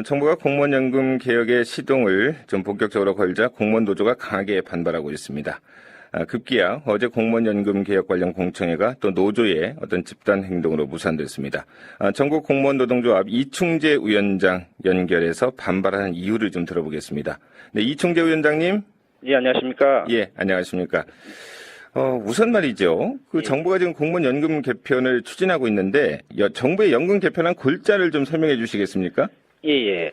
정부가 공무원연금 개혁의 시동을 좀 본격적으로 걸자 공무원 노조가 강하게 반발하고 있습니다. 급기야 어제 공무원연금 개혁 관련 공청회가 또 노조의 어떤 집단 행동으로 무산됐습니다. 전국 공무원노동조합 이충재 위원장 연결해서 반발하는 이유를 좀 들어보겠습니다. 네, 이충재 위원장님. 예, 안녕하십니까? 예, 안녕하십니까? 우선 말이죠. 예. 정부가 지금 공무원연금 개편을 추진하고 있는데 정부의 연금 개편한 골자를 좀 설명해 주시겠습니까? 예.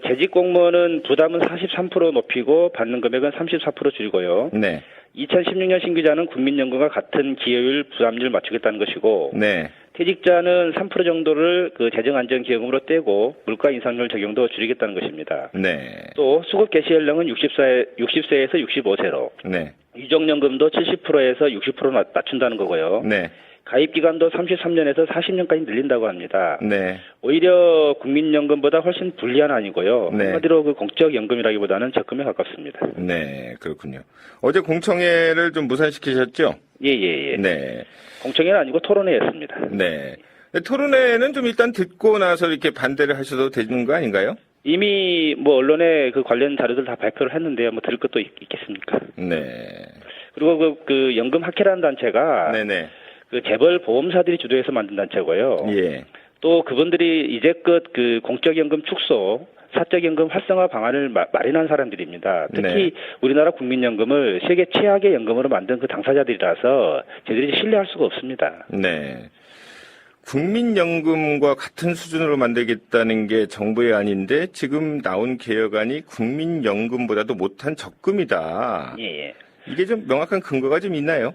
재직 공무원은 부담은 43% 높이고 받는 금액은 34% 줄이고요. 네. 2016년 신규자는 국민연금과 같은 기여율 부담률을 맞추겠다는 것이고, 네. 퇴직자는 3% 정도를 재정안정기여금으로 떼고 물가 인상률 적용도 줄이겠다는 것입니다. 네. 또 수급 개시 연령은 60세에서 65세로, 네. 유족연금도 70%에서 60% 낮춘다는 거고요. 네. 가입 기간도 33년에서 40년까지 늘린다고 합니다. 네. 오히려 국민연금보다 훨씬 불리한 안이고요. 네. 한마디로 공적연금이라기보다는 적금에 가깝습니다. 네, 그렇군요. 어제 공청회를 좀 무산시키셨죠? 예. 네. 공청회는 아니고 토론회였습니다. 네. 토론회는 좀 일단 듣고 나서 이렇게 반대를 하셔도 되는 거 아닌가요? 이미 언론에 관련 자료들 다 발표를 했는데요. 들을 것도 있겠습니까? 네. 그리고 연금 학회라는 단체가 네네. 재벌 보험사들이 주도해서 만든 단체고요. 예. 또 그분들이 이제껏 공적연금 축소, 사적연금 활성화 방안을 마련한 사람들입니다. 특히 네. 우리나라 국민연금을 세계 최악의 연금으로 만든 당사자들이라서 저희들이 신뢰할 수가 없습니다. 네. 국민연금과 같은 수준으로 만들겠다는 게 정부의 안인데 지금 나온 개혁안이 국민연금보다도 못한 적금이다. 예. 이게 좀 명확한 근거가 좀 있나요?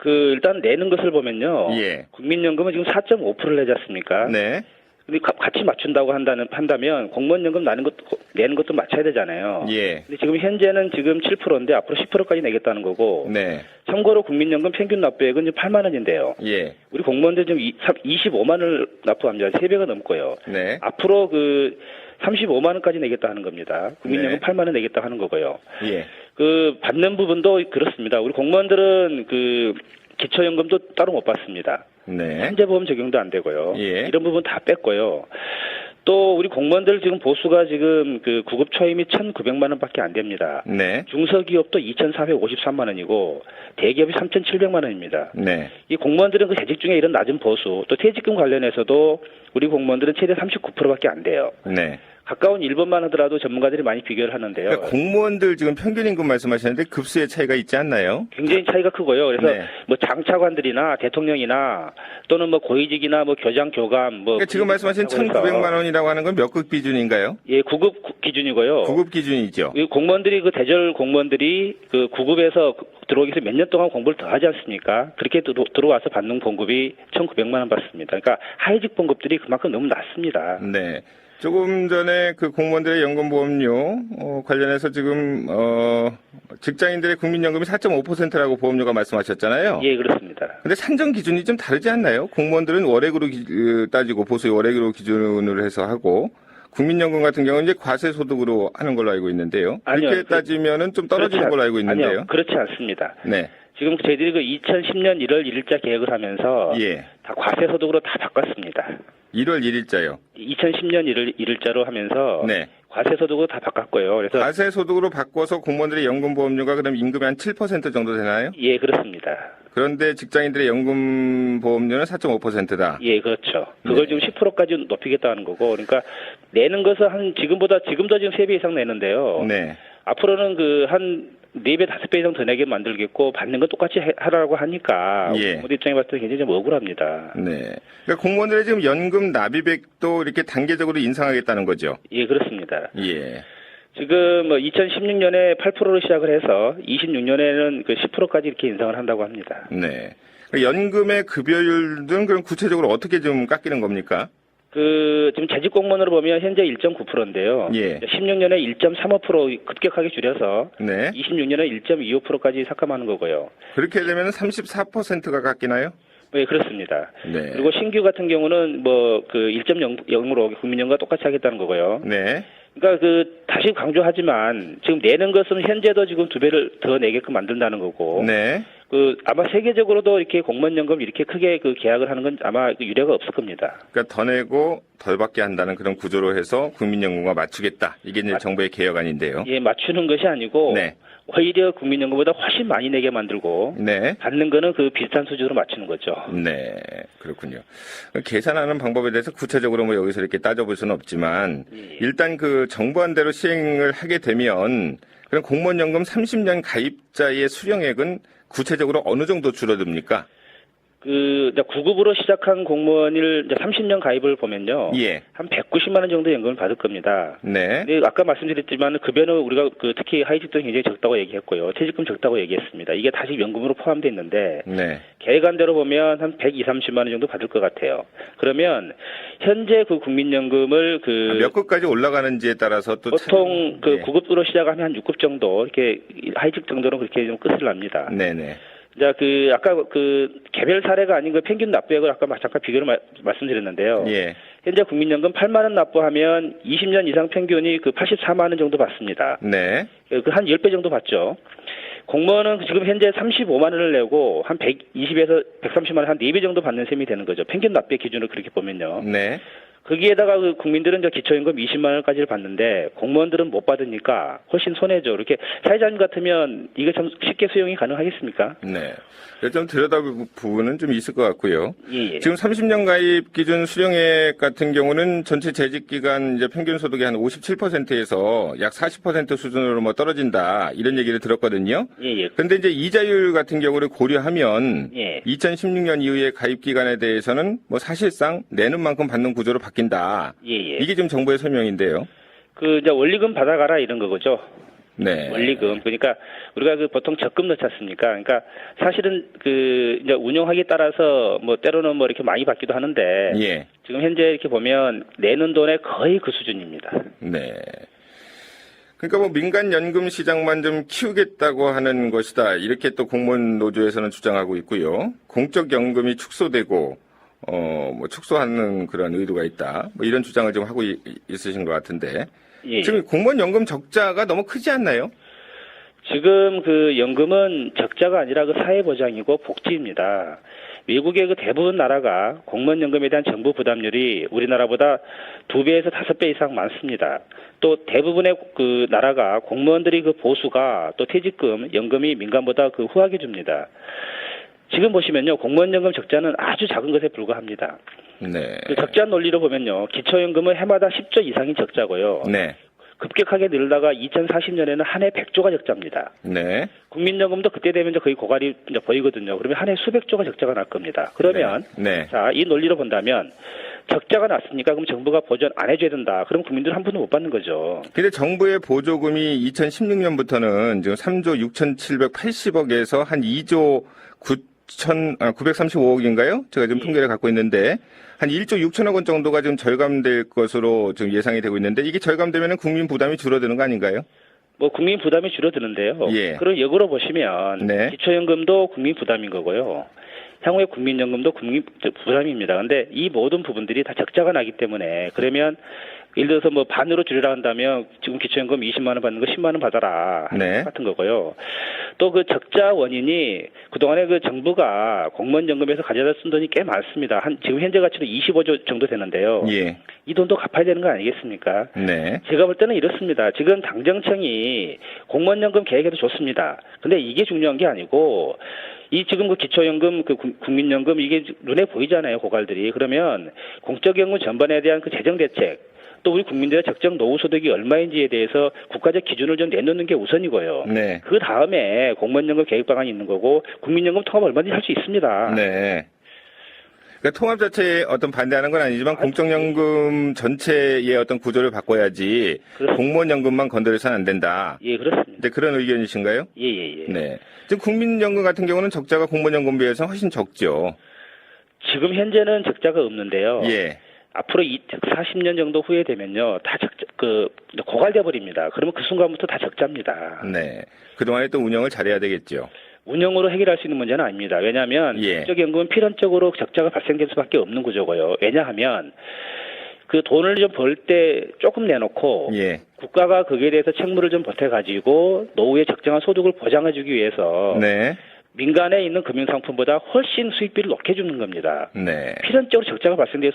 일단 내는 것을 보면요. 예. 국민연금은 지금 4.5%를 내지 않습니까? 네. 근데 같이 맞춘다고 한다면 공무원연금 내는 것도 맞춰야 되잖아요. 예. 근데 지금 현재는 지금 7%인데 앞으로 10%까지 내겠다는 거고. 네. 참고로 국민연금 평균 납부액은 지금 8만 원인데요. 예. 우리 공무원들 지금 25만 원을 납부합니다. 3배가 넘고요. 네. 앞으로 35만 원까지 내겠다 하는 겁니다. 국민연금 네. 8만 원 내겠다 하는 거고요. 예. 받는 부분도 그렇습니다. 우리 공무원들은 기초연금도 따로 못 받습니다. 네. 현재보험 적용도 안 되고요. 예. 이런 부분 다 뺐고요. 또 우리 공무원들 지금 보수가 지금 구급 초임이 1,900만 원밖에 안 됩니다. 네. 중소기업도 2,453만 원이고 대기업이 3,700만 원입니다. 네. 이 공무원들은 재직 중에 이런 낮은 보수, 또 퇴직금 관련해서도 우리 공무원들은 최대 39%밖에 안 돼요. 네. 가까운 일본만 하더라도 전문가들이 많이 비교를 하는데요. 그러니까 공무원들 지금 평균 임금 말씀하시는데 급수의 차이가 있지 않나요? 굉장히 차이가 크고요. 그래서 네. 장차관들이나 대통령이나 또는 고위직이나 교장, 교감 그러니까 지금 말씀하신 1,900만 원이라고 하는 건 몇 급 기준인가요? 예, 구급 기준이고요. 구급 기준이죠. 이 공무원들이 대졸 공무원들이 구급에서 들어오기 위해서 몇 년 동안 공부를 더 하지 않습니까? 그렇게 들어와서 받는 봉급이 1,900만 원 받습니다. 그러니까 하위직 봉급들이 그만큼 너무 낮습니다. 네. 조금 전에 공무원들의 연금보험료 관련해서 지금 직장인들의 국민연금이 4.5%라고 보험료가 말씀하셨잖아요. 예, 그렇습니다. 근데 산정 기준이 좀 다르지 않나요? 공무원들은 월액으로 따지고 보수의 월액으로 기준으로 해서 하고 국민연금 같은 경우는 이제 과세소득으로 하는 걸로 알고 있는데요. 아니요, 그렇게 따지면은 좀 떨어지는 걸로 알고 있는데요. 아니요, 그렇지 않습니다. 네. 지금 저희들이 2010년 1월 1일자 계획을 하면서 예. 다 과세소득으로 다 바꿨습니다. 1월 1일자요. 2010년 1일자로 하면서 네. 과세소득으로 다 바꿨고요. 그래서 과세소득으로 바꿔서 공무원들의 연금보험료가 그럼 임금의 한 7% 정도 되나요? 예, 그렇습니다. 그런데 직장인들의 연금보험료는 4.5%다. 예, 그렇죠. 그걸 네. 지금 10%까지 높이겠다는 거고, 그러니까 내는 것은 지금도 지금 3배 이상 내는데요. 네. 앞으로는 한 4배, 5배 이상 더 내게 만들겠고, 받는 건 똑같이 하라고 하니까, 예. 공무원 입장에 봤을 때 굉장히 좀 억울합니다. 네. 그러니까 공무원들의 지금 연금 납입액도 이렇게 단계적으로 인상하겠다는 거죠. 예, 그렇습니다. 예. 지금 2016년에 8%로 시작을 해서 26년에는 10%까지 이렇게 인상을 한다고 합니다. 네. 연금의 급여율은 그럼 구체적으로 어떻게 좀 깎이는 겁니까? 지금 재직 공무원으로 보면 현재 1.9%인데요. 예. 16년에 1.35% 급격하게 줄여서 네. 26년에 1.25%까지 삭감하는 거고요. 그렇게 되면 34%가 깎이나요? 네, 그렇습니다. 네. 그리고 신규 같은 경우는 1.0으로 국민연금과 똑같이 하겠다는 거고요. 네. 그러니까 다시 강조하지만 지금 내는 것은 현재도 지금 2배를 더 내게끔 만든다는 거고. 네. 아마 세계적으로도 이렇게 공무원연금 이렇게 크게 그 계약을 하는 건 아마 그 유례가 없을 겁니다. 그러니까 더 내고 덜 받게 한다는 그런 구조로 해서 국민연금과 맞추겠다. 이게 이제 정부의 개혁안인데요. 예, 맞추는 것이 아니고 네. 오히려 국민연금보다 훨씬 많이 내게 만들고 네. 받는 거는 그 비슷한 수준으로 맞추는 거죠. 네, 그렇군요. 계산하는 방법에 대해서 구체적으로 뭐 여기서 이렇게 따져볼 수는 없지만 예. 일단 그 정부안대로 시행을 하게 되면 그럼 공무원연금 30년 가입자의 수령액은 구체적으로 어느 정도 줄어듭니까? 이제 9급으로 시작한 공무원을 이제 30년 가입을 보면요. 예. 한 190만 원 정도 연금을 받을 겁니다. 네. 근데 아까 말씀드렸지만 급여는 우리가 특히 하위직도 굉장히 적다고 얘기했고요. 퇴직금 적다고 얘기했습니다. 이게 다시 연금으로 포함되어 있는데 네. 계획안대로 보면 한 120~30만 원 정도 받을 것 같아요. 그러면 현재 그 국민연금을 몇 급까지 올라가는지에 따라서 또 보통 참, 예. 9급으로 시작하면 한 6급 정도 이렇게 하위직 정도는 그렇게 좀 끝을 납니다. 네네. 자, 아까 개별 사례가 아닌 평균 납부액을 아까 잠깐 비교를 말씀드렸는데요. 예. 현재 국민연금 8만 원 납부하면 20년 이상 평균이 84만 원 정도 받습니다. 네. 한 10배 정도 받죠. 공무원은 지금 현재 35만 원을 내고 한 120에서 130만 원 한 4배 정도 받는 셈이 되는 거죠. 평균 납부액 기준으로 그렇게 보면요. 네. 거기에다가 국민들은 기초연금 20만 원까지를 받는데 공무원들은 못 받으니까 훨씬 손해죠. 이렇게 사회자님 같으면 이게 참 쉽게 수용이 가능하겠습니까? 네. 좀 들여다볼 부분은 좀 있을 것 같고요. 예. 지금 30년 가입 기준 수령액 같은 경우는 전체 재직 기간 이제 평균 소득의 한 57%에서 약 40% 수준으로 뭐 떨어진다 이런 얘기를 들었거든요. 예. 그런데 이제 이자율 같은 경우를 고려하면 예. 2016년 이후의 가입 기간에 대해서는 뭐 사실상 내는 만큼 받는 구조로 바뀐다. 예. 이게 지금 정부의 설명인데요. 이제 원리금 받아가라 이런 거죠. 네. 원리금. 그러니까 우리가 보통 적금 넣지 않습니까? 그러니까 사실은 이제 운용하기에 따라서 뭐 때로는 뭐 이렇게 많이 받기도 하는데 예. 지금 현재 이렇게 보면 내는 돈의 거의 그 수준입니다. 네. 그러니까 뭐 민간 연금 시장만 좀 키우겠다고 하는 것이다. 이렇게 또 공무원 노조에서는 주장하고 있고요. 공적 연금이 축소되고 뭐 축소하는 그런 의도가 있다. 뭐 이런 주장을 좀 하고 있으신 것 같은데. 예. 지금 공무원 연금 적자가 너무 크지 않나요? 지금 연금은 적자가 아니라 사회보장이고 복지입니다. 미국의 대부분 나라가 공무원연금에 대한 정부 부담률이 우리나라보다 2배에서 5배 이상 많습니다. 또 대부분의 나라가 공무원들이 보수가 또 퇴직금, 연금이 민간보다 후하게 줍니다. 지금 보시면요, 공무원연금 적자는 아주 작은 것에 불과합니다. 네. 적자 논리로 보면요, 기초연금은 해마다 10조 이상이 적자고요. 네. 급격하게 늘다가 2040년에는 한 해 100조가 적자입니다. 네. 국민연금도 그때 되면 거의 고갈이 이제 보이거든요. 그러면 한 해 수백조가 적자가 날 겁니다. 그러면 네. 자, 이 논리로 본다면 적자가 났으니까 그럼 정부가 보전 안 해줘야 된다. 그럼 국민들은 한 푼도 못 받는 거죠. 근데 정부의 보조금이 2016년부터는 지금 3조 6,780억에서 한 2조 935억인가요? 제가 지금 통계를 갖고 있는데 한 1조 6천억 원 정도가 지금 절감될 것으로 지금 예상이 되고 있는데 이게 절감되면 국민 부담이 줄어드는 거 아닌가요? 뭐 국민 부담이 줄어드는데요. 예. 그럼 역으로 보시면 네. 기초연금도 국민 부담인 거고요. 향후에 국민연금도 국민 부담입니다. 그런데 이 모든 부분들이 다 적자가 나기 때문에 그러면 예를 들어서 뭐 반으로 줄이라 한다면 지금 기초연금 20만 원 받는 거 10만 원 받아라 네. 같은 거고요. 또 적자 원인이 그동안에 정부가 공무원연금에서 가져다 쓴 돈이 꽤 많습니다. 지금 현재 가치로 25조 정도 되는데요. 예. 이 돈도 갚아야 되는 거 아니겠습니까? 네. 제가 볼 때는 이렇습니다. 지금 당정청이 공무원연금 계획에도 좋습니다. 근데 이게 중요한 게 아니고 지금 기초연금, 국민연금 이게 눈에 보이잖아요, 고갈들이. 그러면 공적연금 전반에 대한 재정대책, 또 우리 국민들의 적정 노후소득이 얼마인지에 대해서 국가적 기준을 좀 내놓는 게 우선이고요. 네. 그 다음에 공무원연금 계획 방안이 있는 거고 국민연금 통합 얼마든지 할 수 있습니다. 네. 그러니까 통합 자체에 반대하는 건 아니지만 공적연금 전체의 구조를 바꿔야지 그렇습니다. 공무원연금만 건드려서는 안 된다. 예, 그렇습니다. 이제 그런 의견이신가요? 예. 네. 지금 국민연금 같은 경우는 적자가 공무원연금 비해서 훨씬 적죠. 지금 현재는 적자가 없는데요. 예. 앞으로 40년 정도 후에 되면요, 다 고갈돼 버립니다. 그러면 그 순간부터 다 적자입니다. 네. 그동안에 또 운영을 잘해야 되겠죠. 운영으로 해결할 수 있는 문제는 아닙니다. 왜냐하면 예. 국적연금은 필연적으로 적자가 발생될 수밖에 없는 구조고요. 왜냐하면 돈을 좀 벌 때 조금 내놓고 예. 국가가 거기에 대해서 책무를 좀 보태가지고 노후에 적정한 소득을 보장해주기 위해서 네. 민간에 있는 금융상품보다 훨씬 수익비를 높게 주는 겁니다. 네. 필연적으로 적자가 발생될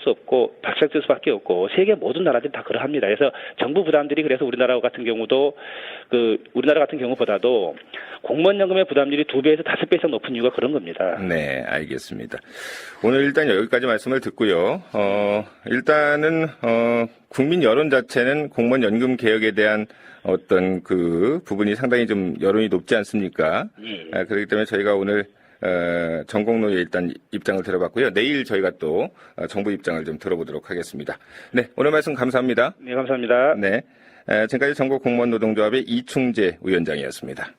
수밖에 없고 세계 모든 나라들이 다 그러합니다. 그래서 정부 부담들이 그래서 우리나라 같은 경우보다도 공무원연금의 부담률이 2배에서 5배 이상 높은 이유가 그런 겁니다. 네, 알겠습니다. 오늘 일단 여기까지 말씀을 듣고요. 일단은 국민 여론 자체는 공무원 연금 개혁에 대한 어떤 그 부분이 상당히 좀 여론이 높지 않습니까? 예. 그렇기 때문에 저희가 오늘 전공로에 일단 입장을 들어봤고요. 내일 저희가 또 정부 입장을 좀 들어보도록 하겠습니다. 네, 오늘 말씀 감사합니다. 네, 감사합니다. 네, 지금까지 전국공무원노동조합의 이충재 위원장이었습니다.